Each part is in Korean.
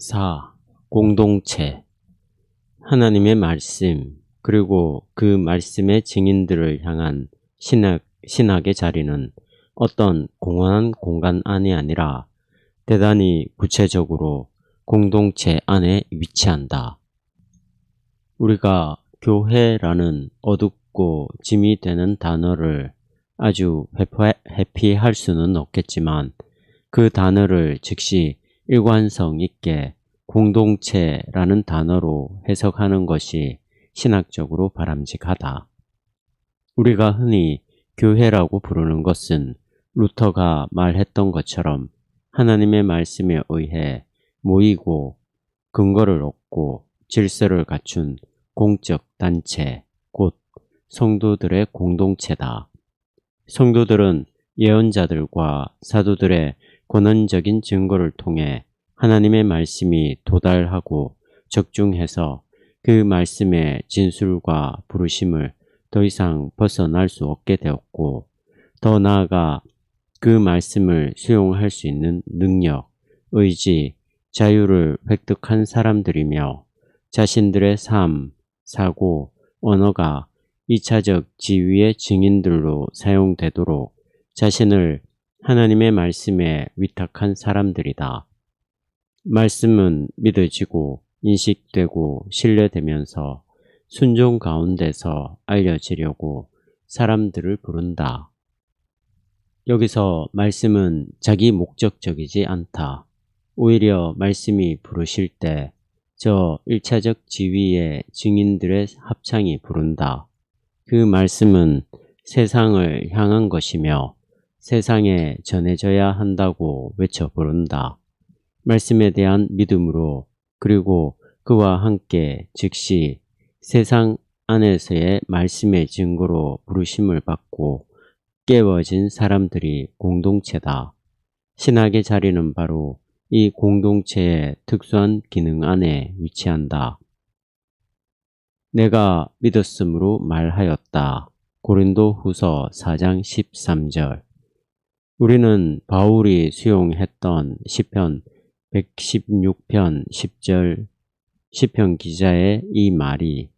4. 공동체. 하나님의 말씀 그리고 그 말씀의 증인들을 향한 신학의 자리는 어떤 공허한 공간 안이 아니라 대단히 구체적으로 공동체 안에 위치한다. 우리가 교회라는 어둡고 짐이 되는 단어를 아주 회피할 수는 없겠지만 그 단어를 즉시 일관성 있게 공동체라는 단어로 해석하는 것이 신학적으로 바람직하다. 우리가 흔히 교회라고 부르는 것은 루터가 말했던 것처럼 하나님의 말씀에 의해 모이고 근거를 얻고 질서를 갖춘 공적 단체, 곧 성도들의 공동체다. 성도들은 예언자들과 사도들의 권한적인 증거를 통해 하나님의 말씀이 도달하고 적중해서 그 말씀의 진술과 부르심을 더 이상 벗어날 수 없게 되었고, 더 나아가 그 말씀을 수용할 수 있는 능력, 의지, 자유를 획득한 사람들이며 자신들의 삶, 사고, 언어가 2차적 지위의 증인들로 사용되도록 자신을 하나님의 말씀에 위탁한 사람들이다. 말씀은 믿어지고 인식되고 신뢰되면서 순종 가운데서 알려지려고 사람들을 부른다. 여기서 말씀은 자기 목적적이지 않다. 오히려 말씀이 부르실 때 저 1차적 지위의 증인들의 합창이 부른다. 그 말씀은 세상을 향한 것이며 세상에 전해져야 한다고 외쳐 부른다. 말씀에 대한 믿음으로 그리고 그와 함께 즉시 세상 안에서의 말씀의 증거로 부르심을 받고 깨워진 사람들이 공동체다. 신학의 자리는 바로 이 공동체의 특수한 기능 안에 위치한다. 내가 믿었으므로 말하였다. 고린도 후서 4장 13절. 우리는 바울이 수용했던 시편 116편 10절 시편 기자의 이 말이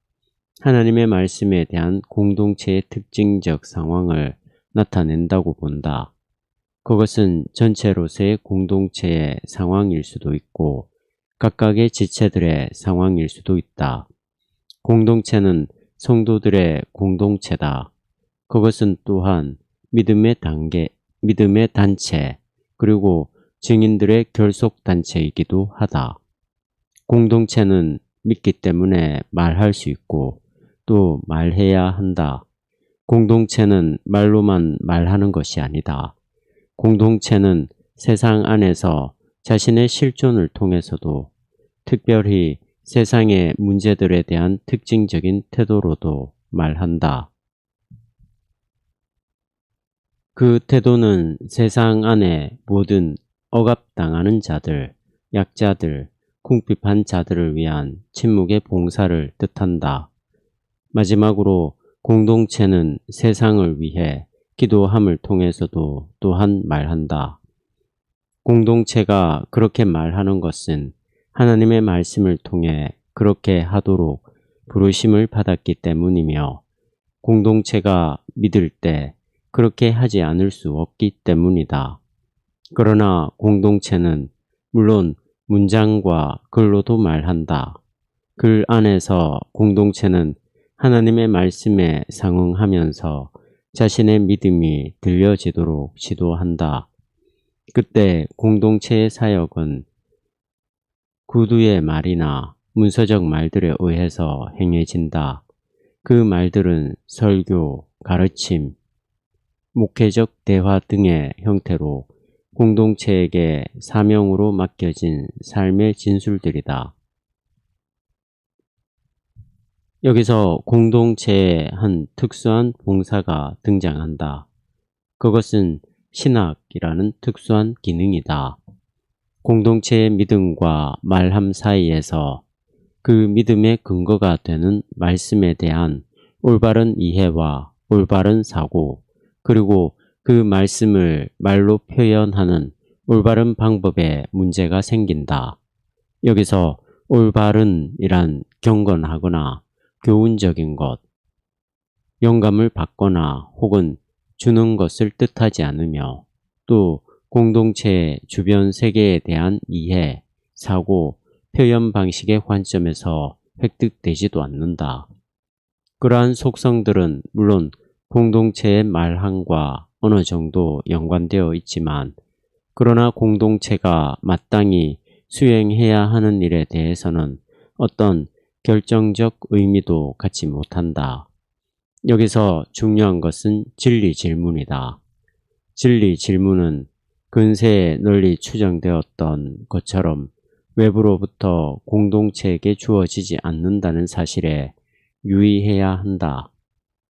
하나님의 말씀에 대한 공동체의 특징적 상황을 나타낸다고 본다. 그것은 전체로서의 공동체의 상황일 수도 있고 각각의 지체들의 상황일 수도 있다. 공동체는 성도들의 공동체다. 그것은 또한 믿음의 단체, 그리고 증인들의 결속단체이기도 하다. 공동체는 믿기 때문에 말할 수 있고 또 말해야 한다. 공동체는 말로만 말하는 것이 아니다. 공동체는 세상 안에서 자신의 실존을 통해서도 특별히 세상의 문제들에 대한 특징적인 태도로도 말한다. 그 태도는 세상 안에 모든 억압당하는 자들, 약자들, 궁핍한 자들을 위한 침묵의 봉사를 뜻한다. 마지막으로 공동체는 세상을 위해 기도함을 통해서도 또한 말한다. 공동체가 그렇게 말하는 것은 하나님의 말씀을 통해 그렇게 하도록 부르심을 받았기 때문이며 공동체가 믿을 때 그렇게 하지 않을 수 없기 때문이다. 그러나 공동체는 물론 문장과 글로도 말한다. 글 안에서 공동체는 하나님의 말씀에 상응하면서 자신의 믿음이 들려지도록 지도한다. 그때 공동체의 사역은 구두의 말이나 문서적 말들에 의해서 행해진다. 그 말들은 설교, 가르침, 목회적 대화 등의 형태로 공동체에게 사명으로 맡겨진 삶의 진술들이다. 여기서 공동체의 한 특수한 봉사가 등장한다. 그것은 신학이라는 특수한 기능이다. 공동체의 믿음과 말함 사이에서 그 믿음의 근거가 되는 말씀에 대한 올바른 이해와 올바른 사고, 그리고 그 말씀을 말로 표현하는 올바른 방법에 문제가 생긴다. 여기서 올바른이란 경건하거나 교훈적인 것, 영감을 받거나 혹은 주는 것을 뜻하지 않으며 또 공동체의 주변 세계에 대한 이해, 사고, 표현 방식의 관점에서 획득되지도 않는다. 그러한 속성들은 물론 공동체의 말함과 어느 정도 연관되어 있지만 그러나 공동체가 마땅히 수행해야 하는 일에 대해서는 어떤 결정적 의미도 갖지 못한다. 여기서 중요한 것은 진리 질문이다. 진리 질문은 근세에 널리 추정되었던 것처럼 외부로부터 공동체에게 주어지지 않는다는 사실에 유의해야 한다.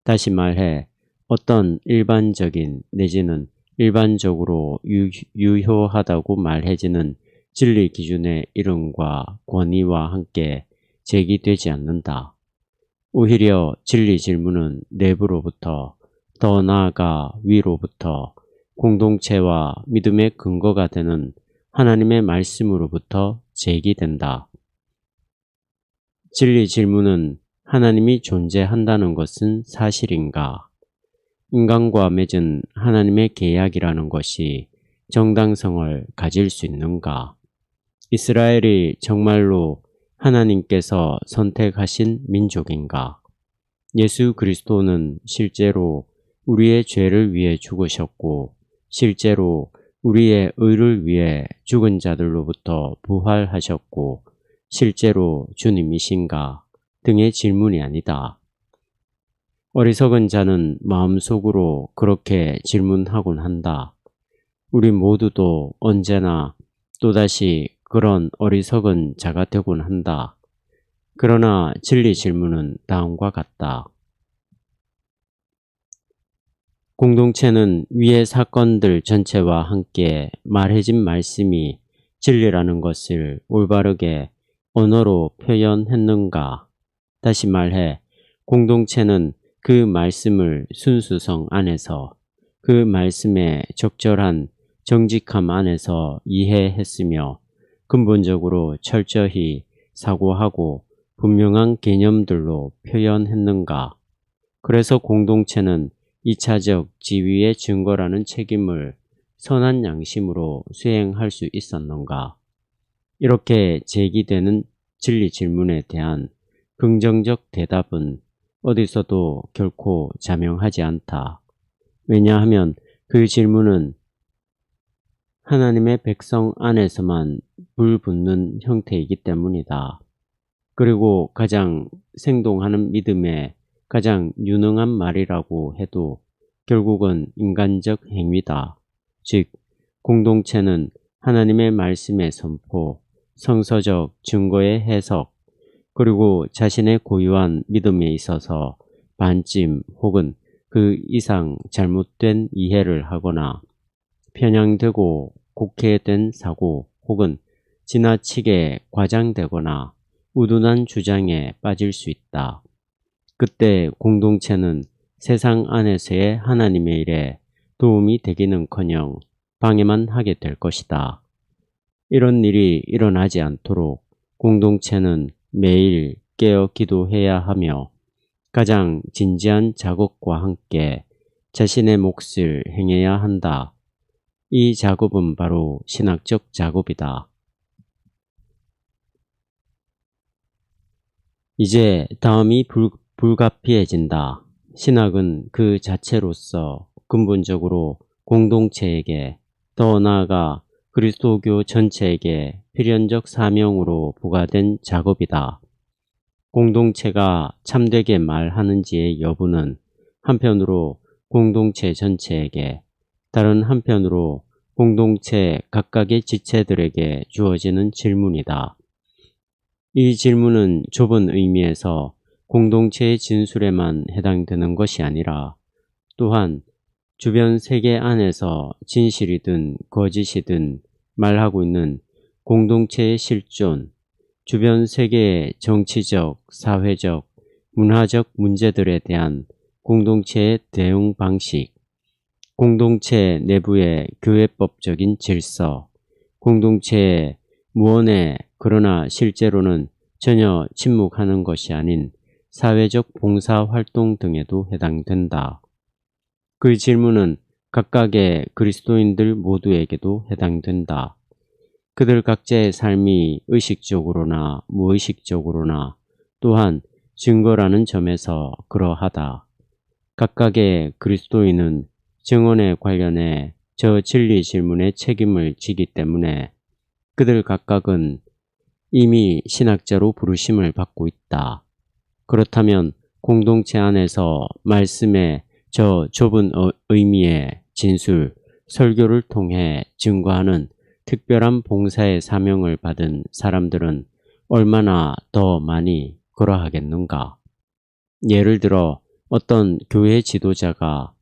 다시 말해 어떤 일반적인 내지는 일반적으로 유효하다고 말해지는 진리 기준의 이름과 권위와 함께 제기되지 않는다. 오히려 진리 질문은 내부로부터 더 나아가 위로부터 공동체와 믿음의 근거가 되는 하나님의 말씀으로부터 제기된다. 진리 질문은 하나님이 존재한다는 것은 사실인가? 인간과 맺은 하나님의 계약이라는 것이 정당성을 가질 수 있는가? 이스라엘이 정말로 하나님께서 선택하신 민족인가? 예수 그리스도는 실제로 우리의 죄를 위해 죽으셨고 실제로 우리의 의를 위해 죽은 자들로부터 부활하셨고 실제로 주님이신가 등의 질문이 아니다. 어리석은 자는 마음속으로 그렇게 질문하곤 한다. 우리 모두도 언제나 또다시 그런 어리석은 자가 되곤 한다. 그러나 진리 질문은 다음과 같다. 공동체는 위의 사건들 전체와 함께 말해진 말씀이 진리라는 것을 올바르게 언어로 표현했는가? 다시 말해 공동체는 그 말씀을 순수성 안에서 그 말씀의 적절한 정직함 안에서 이해했으며 근본적으로 철저히 사고하고 분명한 개념들로 표현했는가? 그래서 공동체는 2차적 지위의 증거라는 책임을 선한 양심으로 수행할 수 있었는가? 이렇게 제기되는 진리 질문에 대한 긍정적 대답은 어디서도 결코 자명하지 않다. 왜냐하면 그 질문은 하나님의 백성 안에서만 불붙는 형태이기 때문이다. 그리고 가장 생동하는 믿음의 가장 유능한 말이라고 해도 결국은 인간적 행위다. 즉, 공동체는 하나님의 말씀의 선포, 성서적 증거의 해석, 그리고 자신의 고유한 믿음에 있어서 반쯤 혹은 그 이상 잘못된 이해를 하거나 편향되고 곡해된 사고 혹은 지나치게 과장되거나 우둔한 주장에 빠질 수 있다. 그때 공동체는 세상 안에서의 하나님의 일에 도움이 되기는커녕 방해만 하게 될 것이다. 이런 일이 일어나지 않도록 공동체는 매일 깨어 기도해야 하며 가장 진지한 작업과 함께 자신의 몫을 행해야 한다. 이 작업은 바로 신학적 작업이다. 이제 다음이 불가피해진다. 신학은 그 자체로서 근본적으로 공동체에게 더 나아가 그리스도교 전체에게 필연적 사명으로 부과된 작업이다. 공동체가 참되게 말하는지의 여부는 한편으로 공동체 전체에게 다른 한편으로 공동체 각각의 지체들에게 주어지는 질문이다. 이 질문은 좁은 의미에서 공동체의 진술에만 해당되는 것이 아니라 또한 주변 세계 안에서 진실이든 거짓이든 말하고 있는 공동체의 실존, 주변 세계의 정치적, 사회적, 문화적 문제들에 대한 공동체의 대응 방식, 공동체 내부의 교회법적인 질서, 공동체의 무언의 그러나 실제로는 전혀 침묵하는 것이 아닌 사회적 봉사활동 등에도 해당된다. 그 질문은 각각의 그리스도인들 모두에게도 해당된다. 그들 각자의 삶이 의식적으로나 무의식적으로나 또한 증거라는 점에서 그러하다. 각각의 그리스도인은 증언에 관련해 저 진리 질문의 책임을 지기 때문에 그들 각각은 이미 신학자로 부르심을 받고 있다. 그렇다면 공동체 안에서 말씀의 저 좁은 의미의 진술, 설교를 통해 증거하는 특별한 봉사의 사명을 받은 사람들은 얼마나 더 많이 그러하겠는가? 예를 들어 어떤 교회 지도자가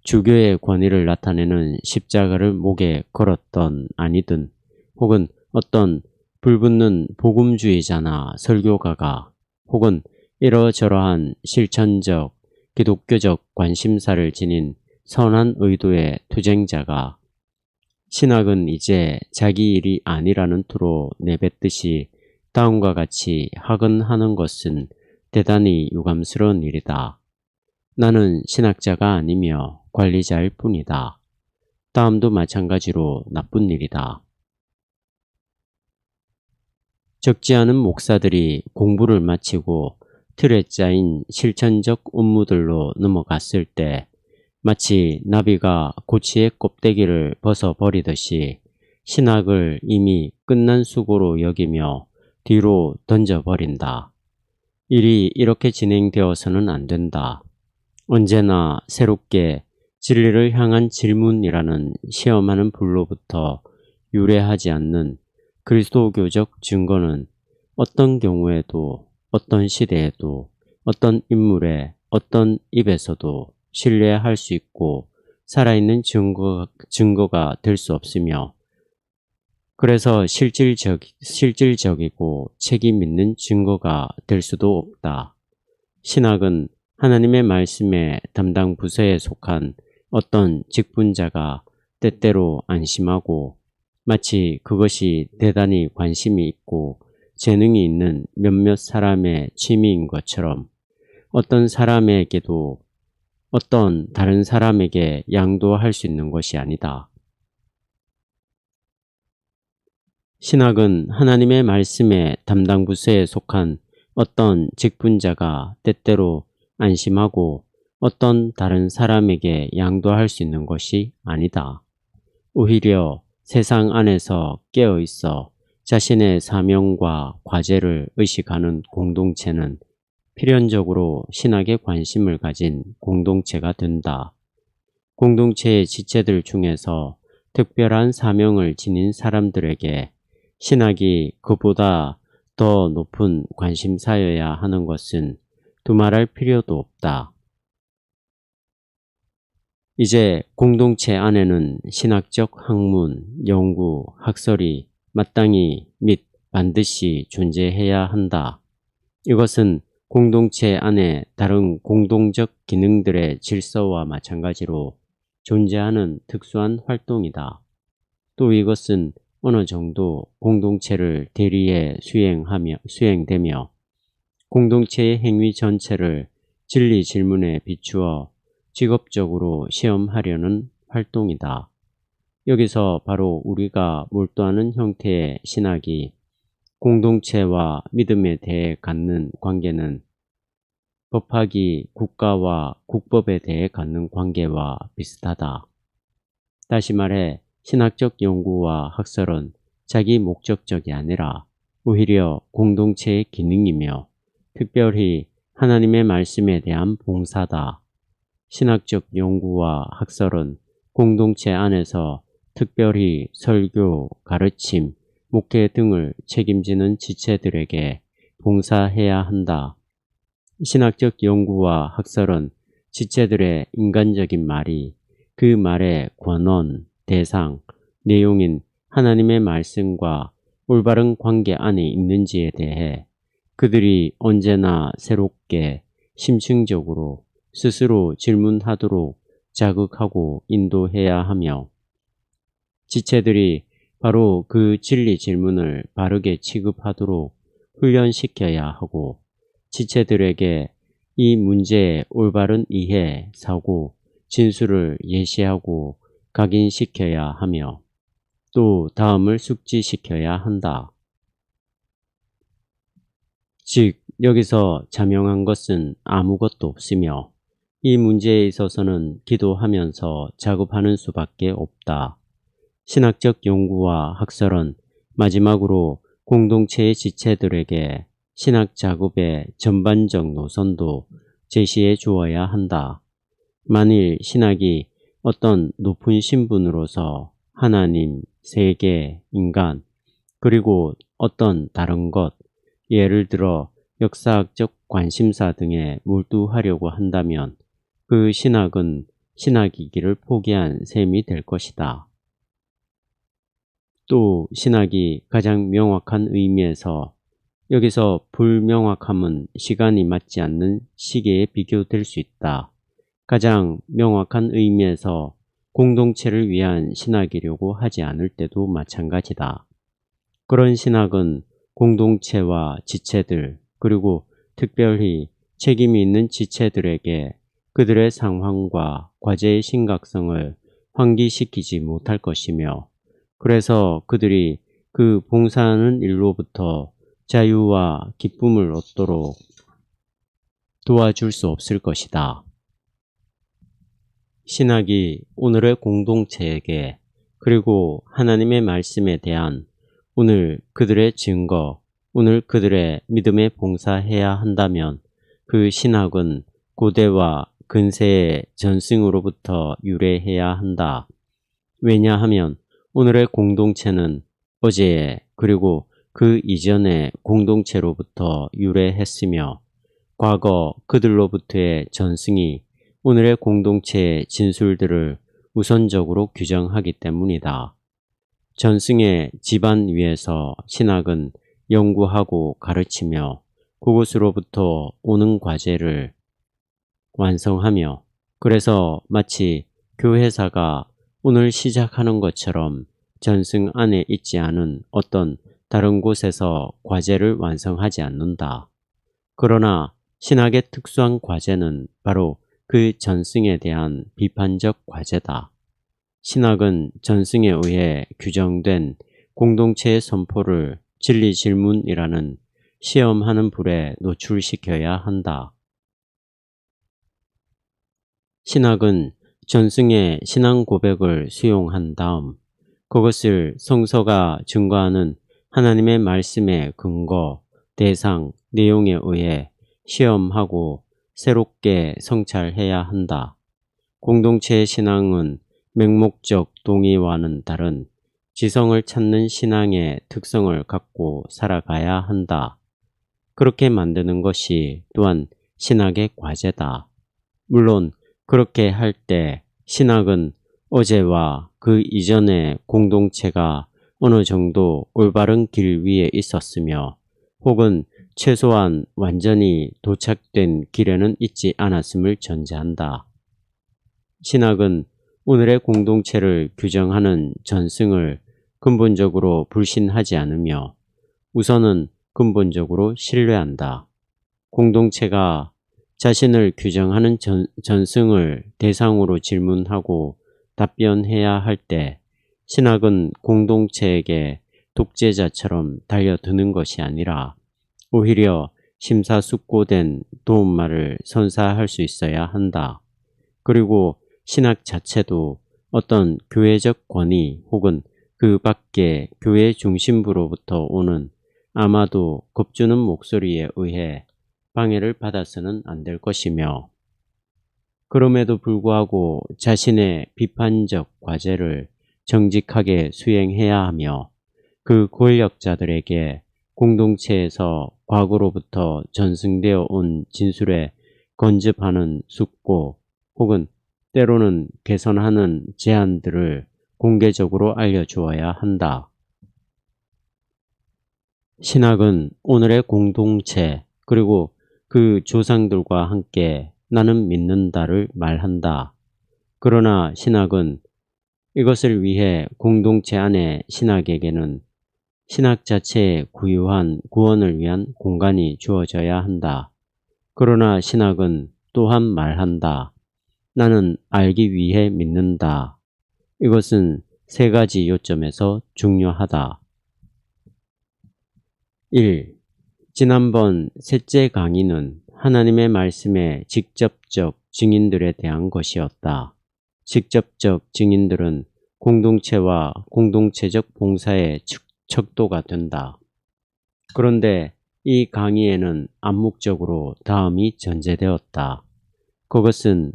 주교의 권위를 나타내는 십자가를 목에 걸었던 아니든 혹은 어떤 불붙는 복음주의자나 설교가가 혹은 이러저러한 실천적 기독교적 관심사를 지닌 선한 의도의 투쟁자가 신학은 이제 자기 일이 아니라는 투로 내뱉듯이 다음과 같이 하근하는 것은 대단히 유감스러운 일이다. 나는 신학자가 아니며 관리자일 뿐이다. 다음도 마찬가지로 나쁜 일이다. 적지 않은 목사들이 공부를 마치고 틀에 짜인 실천적 업무들로 넘어갔을 때 마치 나비가 고치의 껍데기를 벗어버리듯이 신학을 이미 끝난 수고로 여기며 뒤로 던져버린다. 일이 이렇게 진행되어서는 안 된다. 언제나 새롭게 진리를 향한 질문이라는 시험하는 불로부터 유래하지 않는 그리스도교적 증거는 어떤 경우에도 어떤 시대에도 어떤 인물의 어떤 입에서도 신뢰할 수 있고 살아있는 증거가 될 수 없으며 그래서 실질적이고 책임 있는 증거가 될 수도 없다. 신학은 하나님의 말씀의 담당 부서에 속한 어떤 직분자가 때때로 안심하고 마치 그것이 대단히 관심이 있고 재능이 있는 몇몇 사람의 취미인 것처럼 어떤 사람에게도 어떤 다른 사람에게 양도할 수 있는 것이 아니다. 신학은 하나님의 말씀의 담당 부서에 속한 어떤 직분자가 때때로 안심하고 어떤 다른 사람에게 양도할 수 있는 것이 아니다. 오히려 세상 안에서 깨어 있어 자신의 사명과 과제를 의식하는 공동체는 필연적으로 신학에 관심을 가진 공동체가 된다. 공동체의 지체들 중에서 특별한 사명을 지닌 사람들에게 신학이 그보다 더 높은 관심사여야 하는 것은 두말할 필요도 없다. 이제 공동체 안에는 신학적 학문, 연구, 학설이 마땅히 및 반드시 존재해야 한다. 이것은 공동체 안에 다른 공동적 기능들의 질서와 마찬가지로 존재하는 특수한 활동이다. 또 이것은 어느 정도 공동체를 대리해 수행되며 공동체의 행위 전체를 진리 질문에 비추어 직업적으로 시험하려는 활동이다. 여기서 바로 우리가 몰두하는 형태의 신학이 공동체와 믿음에 대해 갖는 관계는 법학이 국가와 국법에 대해 갖는 관계와 비슷하다. 다시 말해 신학적 연구와 학설은 자기 목적적이 아니라 오히려 공동체의 기능이며 특별히 하나님의 말씀에 대한 봉사다. 신학적 연구와 학설은 공동체 안에서 특별히 설교, 가르침, 목회 등을 책임지는 지체들에게 봉사해야 한다. 신학적 연구와 학설은 지체들의 인간적인 말이 그 말의 권원, 대상, 내용인 하나님의 말씀과 올바른 관계 안에 있는지에 대해 그들이 언제나 새롭게 심층적으로 스스로 질문하도록 자극하고 인도해야 하며 지체들이 바로 그 진리 질문을 바르게 취급하도록 훈련시켜야 하고 지체들에게 이 문제의 올바른 이해, 사고, 진술을 예시하고 각인시켜야 하며 또 다음을 숙지시켜야 한다. 즉 여기서 자명한 것은 아무것도 없으며 이 문제에 있어서는 기도하면서 작업하는 수밖에 없다. 신학적 연구와 학설은 마지막으로 공동체의 지체들에게 신학 작업의 전반적 노선도 제시해 주어야 한다. 만일 신학이 어떤 높은 신분으로서 하나님, 세계, 인간, 그리고 어떤 다른 것, 예를 들어 역사학적 관심사 등에 몰두하려고 한다면 그 신학은 신학이기를 포기한 셈이 될 것이다. 또 신학이 가장 명확한 의미에서 여기서 불명확함은 시간이 맞지 않는 시계에 비교될 수 있다. 가장 명확한 의미에서 공동체를 위한 신학이려고 하지 않을 때도 마찬가지다. 그런 신학은 공동체와 지체들 그리고 특별히 책임이 있는 지체들에게 그들의 상황과 과제의 심각성을 환기시키지 못할 것이며 그래서 그들이 그 봉사하는 일로부터 자유와 기쁨을 얻도록 도와줄 수 없을 것이다. 신학이 오늘의 공동체에게 그리고 하나님의 말씀에 대한 오늘 그들의 증거, 오늘 그들의 믿음에 봉사해야 한다면 그 신학은 고대와 근세의 전승으로부터 유래해야 한다. 왜냐하면 오늘의 공동체는 어제의 그리고 그 이전의 공동체로부터 유래했으며 과거 그들로부터의 전승이 오늘의 공동체의 진술들을 우선적으로 규정하기 때문이다. 전승의 집안 위에서 신학은 연구하고 가르치며 그곳으로부터 오는 과제를 완성하며 그래서 마치 교회사가 오늘 시작하는 것처럼 전승 안에 있지 않은 어떤 다른 곳에서 과제를 완성하지 않는다. 그러나 신학의 특수한 과제는 바로 그 전승에 대한 비판적 과제다. 신학은 전승에 의해 규정된 공동체의 선포를 진리 질문이라는 시험하는 불에 노출시켜야 한다. 신학은 전승의 신앙 고백을 수용한 다음 그것을 성서가 증거하는 하나님의 말씀의 근거, 대상, 내용에 의해 시험하고 새롭게 성찰해야 한다. 공동체의 신앙은 맹목적 동의와는 다른 지성을 찾는 신앙의 특성을 갖고 살아가야 한다. 그렇게 만드는 것이 또한 신학의 과제다. 물론 그렇게 할 때 신학은 어제와 그 이전의 공동체가 어느 정도 올바른 길 위에 있었으며 혹은 최소한 완전히 도착된 길에는 있지 않았음을 전제한다. 신학은 오늘의 공동체를 규정하는 전승을 근본적으로 불신하지 않으며 우선은 근본적으로 신뢰한다. 공동체가 자신을 규정하는 전승을 대상으로 질문하고 답변해야 할 때 신학은 공동체에게 독재자처럼 달려드는 것이 아니라 오히려 심사숙고된 도움말을 선사할 수 있어야 한다. 그리고 신학 자체도 어떤 교회적 권위 혹은 그 밖에 교회 중심부로부터 오는 아마도 겁주는 목소리에 의해 방해를 받아서는 안 될 것이며 그럼에도 불구하고 자신의 비판적 과제를 정직하게 수행해야 하며 그 권력자들에게 공동체에서 과거로부터 전승되어 온 진술에 건집하는 숙고 혹은 때로는 개선하는 제안들을 공개적으로 알려주어야 한다. 신학은 오늘의 공동체 그리고 그 조상들과 함께 나는 믿는다를 말한다. 그러나 신학은 이것을 위해 공동체 안의 신학에게는 신학 자체의 구유한 구원을 위한 공간이 주어져야 한다. 그러나 신학은 또한 말한다. 나는 알기 위해 믿는다. 이것은 세 가지 요점에서 중요하다. 1. 지난번 셋째 강의는 하나님의 말씀의 직접적 증인들에 대한 것이었다. 직접적 증인들은 공동체와 공동체적 봉사의 척도가 된다. 그런데 이 강의에는 암묵적으로 다음이 전제되었다. 그것은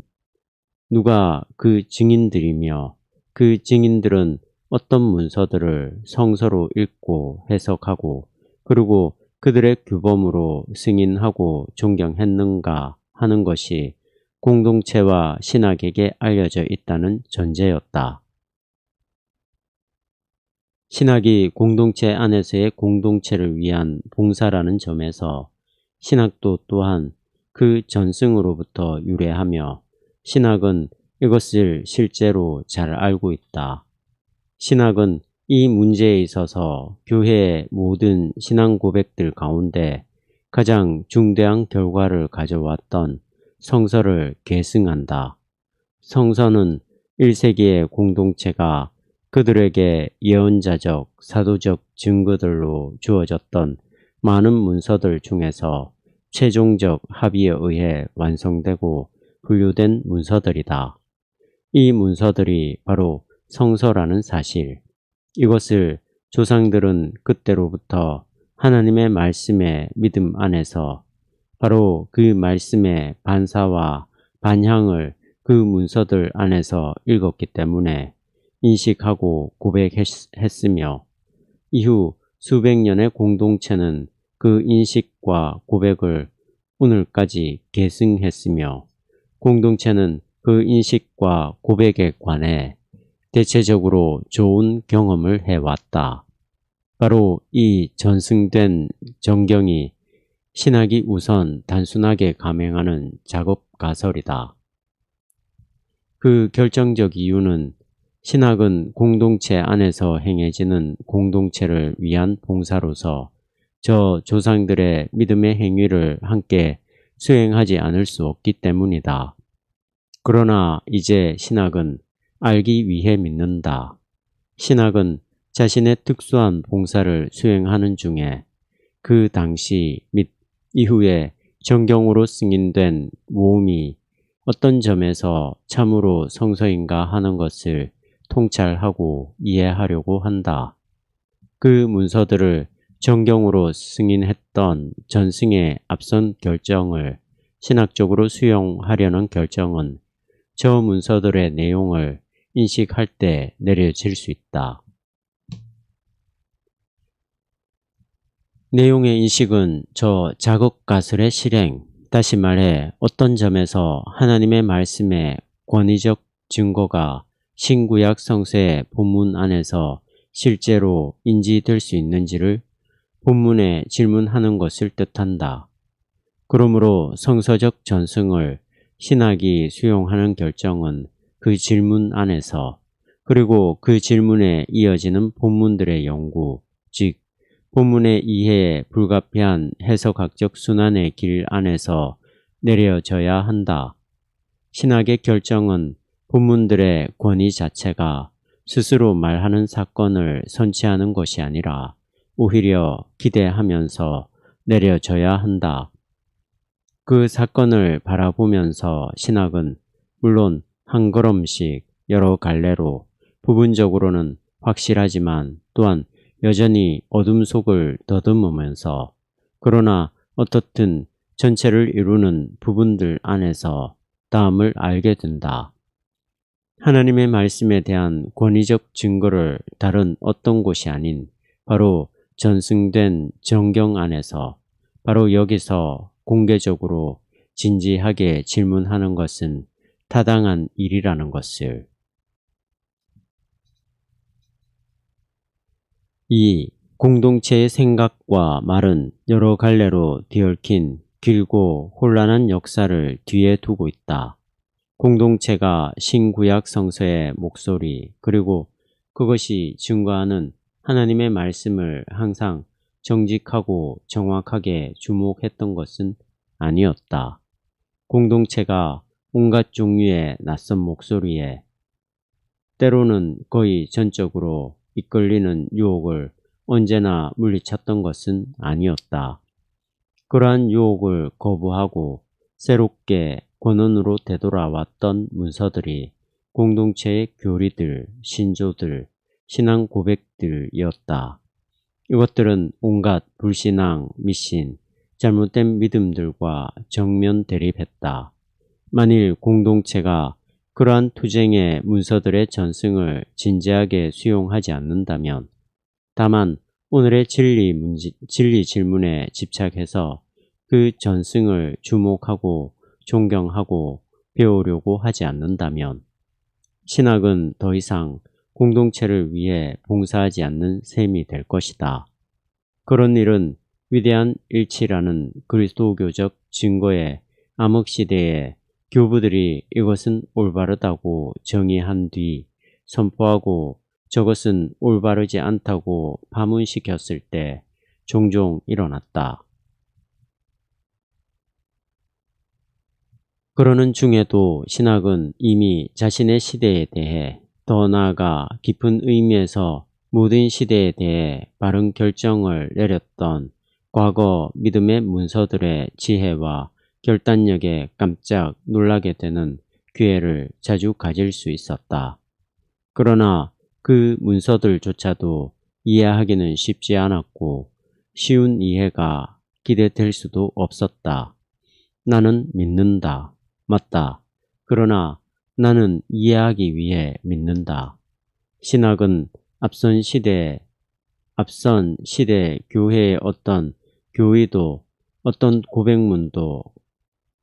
누가 그 증인들이며 그 증인들은 어떤 문서들을 성서로 읽고 해석하고 그리고 그들의 규범으로 승인하고 존경했는가 하는 것이 공동체와 신학에게 알려져 있다는 전제였다. 신학이 공동체 안에서의 공동체를 위한 봉사라는 점에서 신학도 또한 그 전승으로부터 유래하며 신학은 이것을 실제로 잘 알고 있다. 신학은 이 문제에 있어서 교회의 모든 신앙 고백들 가운데 가장 중대한 결과를 가져왔던 성서를 계승한다. 성서는 1세기의 공동체가 그들에게 예언자적, 사도적 증거들로 주어졌던 많은 문서들 중에서 최종적 합의에 의해 완성되고 분류된 문서들이다. 이 문서들이 바로 성서라는 사실, 이것을 조상들은 그때로부터 하나님의 말씀의 믿음 안에서 바로 그 말씀의 반사와 반향을 그 문서들 안에서 읽었기 때문에 인식하고 고백했으며 이후 수백 년의 공동체는 그 인식과 고백을 오늘까지 계승했으며 공동체는 그 인식과 고백에 관해 대체적으로 좋은 경험을 해왔다. 바로 이 전승된 정경이 신학이 우선 단순하게 감행하는 작업 가설이다. 그 결정적 이유는 신학은 공동체 안에서 행해지는 공동체를 위한 봉사로서 저 조상들의 믿음의 행위를 함께 수행하지 않을 수 없기 때문이다. 그러나 이제 신학은 알기 위해 믿는다. 신학은 자신의 특수한 봉사를 수행하는 중에 그 당시 및 이후에 정경으로 승인된 모음이 어떤 점에서 참으로 성서인가 하는 것을 통찰하고 이해하려고 한다. 그 문서들을 정경으로 승인했던 전승의 앞선 결정을 신학적으로 수용하려는 결정은 저 문서들의 내용을 인식할 때 내려질 수 있다. 내용의 인식은 저 작업 가설의 실행, 다시 말해 어떤 점에서 하나님의 말씀의 권위적 증거가 신구약 성서의 본문 안에서 실제로 인지될 수 있는지를 본문에 질문하는 것을 뜻한다. 그러므로 성서적 전승을 신학이 수용하는 결정은 그 질문 안에서 그리고 그 질문에 이어지는 본문들의 연구, 즉 본문의 이해에 불가피한 해석학적 순환의 길 안에서 내려져야 한다. 신학의 결정은 본문들의 권위 자체가 스스로 말하는 사건을 선치하는 것이 아니라 오히려 기대하면서 내려져야 한다. 그 사건을 바라보면서 신학은 물론 한 걸음씩 여러 갈래로 부분적으로는 확실하지만 또한 여전히 어둠 속을 더듬으면서 그러나 어떻든 전체를 이루는 부분들 안에서 다음을 알게 된다. 하나님의 말씀에 대한 권위적 증거를 다른 어떤 곳이 아닌 바로 전승된 정경 안에서 바로 여기서 공개적으로 진지하게 질문하는 것은 타당한 일이라는 것을. 2. 공동체의 생각과 말은 여러 갈래로 뒤얽힌 길고 혼란한 역사를 뒤에 두고 있다. 공동체가 신구약 성서의 목소리 그리고 그것이 증거하는 하나님의 말씀을 항상 정직하고 정확하게 주목했던 것은 아니었다. 공동체가 온갖 종류의 낯선 목소리에 때로는 거의 전적으로 이끌리는 유혹을 언제나 물리쳤던 것은 아니었다. 그러한 유혹을 거부하고 새롭게 권원으로 되돌아왔던 문서들이 공동체의 교리들, 신조들, 신앙 고백들이었다. 이것들은 온갖 불신앙, 미신, 잘못된 믿음들과 정면 대립했다. 만일 공동체가 그러한 투쟁의 문서들의 전승을 진지하게 수용하지 않는다면 다만 오늘의 진리 질문에 집착해서 그 전승을 주목하고 존경하고 배우려고 하지 않는다면 신학은 더 이상 공동체를 위해 봉사하지 않는 셈이 될 것이다. 그런 일은 위대한 일치라는 그리스도교적 증거의 암흑시대에 교부들이 이것은 올바르다고 정의한 뒤 선포하고 저것은 올바르지 않다고 파문시켰을 때 종종 일어났다. 그러는 중에도 신학은 이미 자신의 시대에 대해 더 나아가 깊은 의미에서 모든 시대에 대해 바른 결정을 내렸던 과거 믿음의 문서들의 지혜와 결단력에 깜짝 놀라게 되는 기회를 자주 가질 수 있었다. 그러나 그 문서들조차도 이해하기는 쉽지 않았고 쉬운 이해가 기대될 수도 없었다. 나는 믿는다. 맞다. 그러나 나는 이해하기 위해 믿는다. 신학은 앞선 시대 교회의 어떤 교의도 어떤 고백문도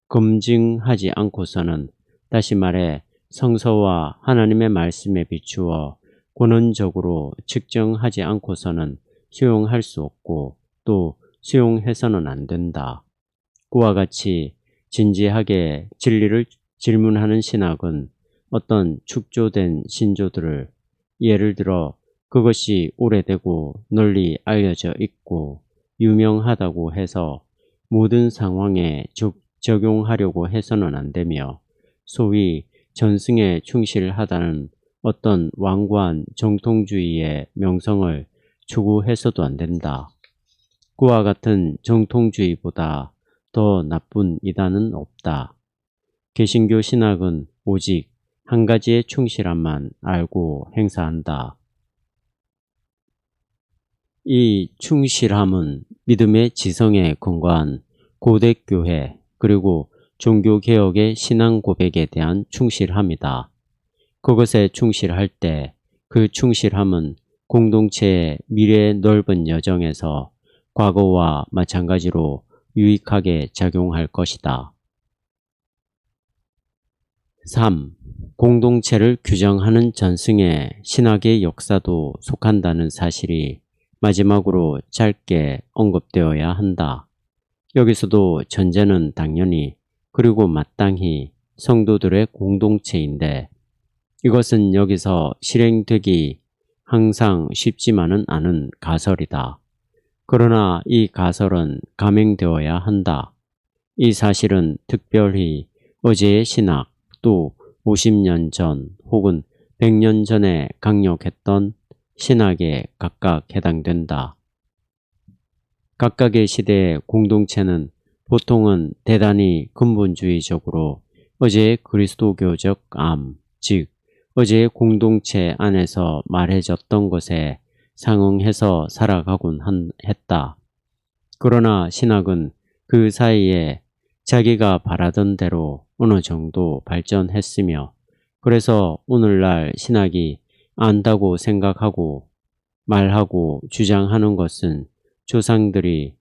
검증하지 않고서는 다시 말해 성서와 하나님의 말씀에 비추어 권원적으로 측정하지 않고서는 수용할 수 없고 또 수용해서는 안 된다. 그와 같이 진지하게 진리를 질문하는 신학은 어떤 축조된 신조들을 예를 들어 그것이 오래되고 널리 알려져 있고 유명하다고 해서 모든 상황에 적용하려고 해서는 안 되며 소위 전승에 충실하다는 어떤 완고한 정통주의의 명성을 추구해서도 안 된다. 그와 같은 정통주의보다 더 나쁜 이단은 없다. 개신교 신학은 오직 한 가지의 충실함만 알고 행사한다. 이 충실함은 믿음의 지성에 근거한 고대교회 그리고 종교개혁의 신앙 고백에 대한 충실함이다. 그것에 충실할 때 그 충실함은 공동체의 미래의 넓은 여정에서 과거와 마찬가지로 유익하게 작용할 것이다. 3. 공동체를 규정하는 전승에 신학의 역사도 속한다는 사실이 마지막으로 짧게 언급되어야 한다. 여기서도 전제는 당연히 그리고 마땅히 성도들의 공동체인데 이것은 여기서 실행되기 항상 쉽지만은 않은 가설이다. 그러나 이 가설은 감행되어야 한다. 이 사실은 특별히 어제의 신학 또 50년 전 혹은 100년 전에 강력했던 신학에 각각 해당된다. 각각의 시대의 공동체는 보통은 대단히 근본주의적으로 어제의 그리스도교적 암, 즉 어제의 공동체 안에서 말해졌던 것에 상응해서 살아가곤 했다. 그러나 신학은 그 사이에 자기가 바라던 대로 어느 정도 발전했으며 그래서 오늘날 신학이 안다고 생각하고 말하고 주장하는 것은 조상들이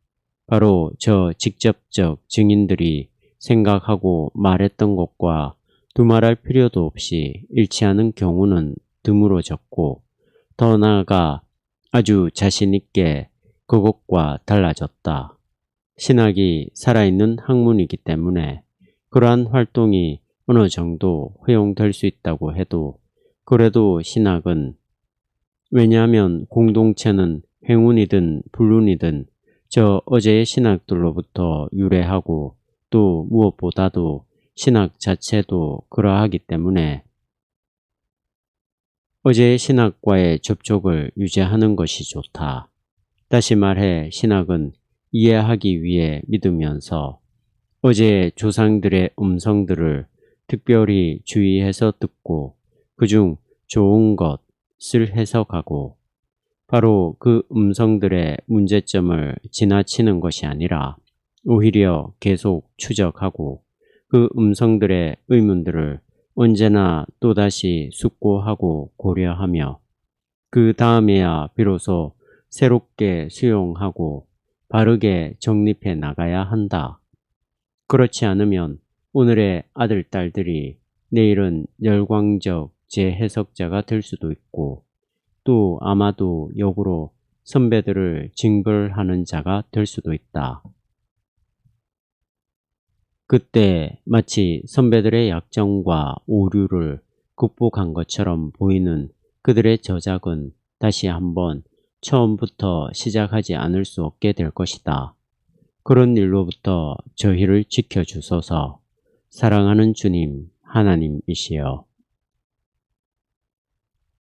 바로 저 직접적 증인들이 생각하고 말했던 것과 두말할 필요도 없이 일치하는 경우는 드물어졌고 더 나아가 아주 자신있게 그것과 달라졌다. 신학이 살아있는 학문이기 때문에 그러한 활동이 어느 정도 허용될 수 있다고 해도 그래도 신학은 왜냐하면 공동체는 행운이든 불운이든 저 어제의 신학들로부터 유래하고 또 무엇보다도 신학 자체도 그러하기 때문에 어제의 신학과의 접촉을 유지하는 것이 좋다. 다시 말해 신학은 이해하기 위해 믿으면서 어제의 조상들의 음성들을 특별히 주의해서 듣고 그중 좋은 것을 해석하고 바로 그 음성들의 문제점을 지나치는 것이 아니라 오히려 계속 추적하고 그 음성들의 의문들을 언제나 또다시 숙고하고 고려하며 그 다음에야 비로소 새롭게 수용하고 바르게 정립해 나가야 한다. 그렇지 않으면 오늘의 아들, 딸들이 내일은 열광적 재해석자가 될 수도 있고 또 아마도 역으로 선배들을 징벌하는 자가 될 수도 있다. 그때 마치 선배들의 약점과 오류를 극복한 것처럼 보이는 그들의 저작은 다시 한번 처음부터 시작하지 않을 수 없게 될 것이다. 그런 일로부터 저희를 지켜주소서. 사랑하는 주님 하나님이시여.